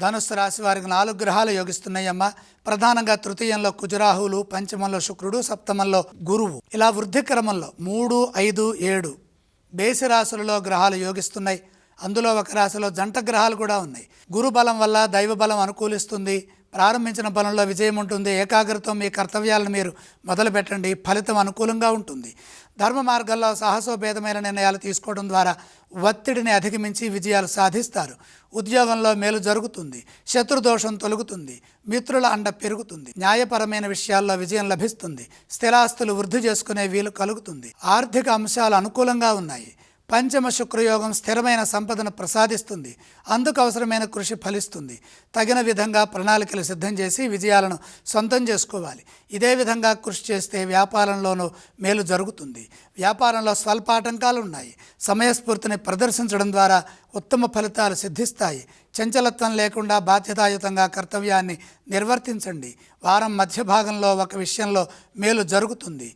ధనుస్సు రాశి వారికి 4 గ్రహాలు యోగిస్తున్నాయమ్మా. ప్రధానంగా తృతీయంలో కుజరాహువులు, పంచమంలో శుక్రుడు, సప్తమంలో గురువు. ఇలా వృద్ధి క్రమంలో 3, 5, 7 బేసి రాశులలో గ్రహాలు యోగిస్తున్నాయి. అందులో ఒక రాశిలో జంట గ్రహాలు కూడా ఉన్నాయి. గురు బలం వల్ల దైవ బలం అనుకూలిస్తుంది. ప్రారంభించిన పనుల్లో విజయం ఉంటుంది. ఏకాగ్రతతో మీ కర్తవ్యాలను మీరు మొదలు పెట్టండి, ఫలితం అనుకూలంగా ఉంటుంది. ధర్మ మార్గంలో సాహసోపేతమైన నిర్ణయాలు తీసుకోవడం ద్వారా ఒత్తిడిని అధిగమించి విజయాలు సాధిస్తారు. ఉద్యోగంలో మేలు జరుగుతుంది. శత్రుదోషం తొలగుతుంది. మిత్రుల అండ పెరుగుతుంది. న్యాయపరమైన విషయాల్లో విజయం లభిస్తుంది. స్థిరాస్తులు వృద్ధి చేసుకునే వీలు కలుగుతుంది. ఆర్థిక అంశాలు అనుకూలంగా ఉన్నాయి. పంచమ శుక్రయోగం స్థిరమైన సంపదను ప్రసాదిస్తుంది. అందుకు అవసరమైన కృషి ఫలిస్తుంది. తగిన విధంగా ప్రణాళికలు సిద్ధం చేసి విజయాలను సొంతం చేసుకోవాలి. ఇదే విధంగా కృషి చేస్తే వ్యాపారంలోనూ మేలు జరుగుతుంది. వ్యాపారంలో స్వల్ప ఆటంకాలు ఉన్నాయి. సమయస్ఫూర్తిని ప్రదర్శించడం ద్వారా ఉత్తమ ఫలితాలు సిద్ధిస్తాయి. చంచలత్వం లేకుండా బాధ్యతాయుతంగా కర్తవ్యాన్ని నిర్వర్తించండి. వారం మధ్య భాగంలో ఒక విషయంలో మేలు జరుగుతుంది.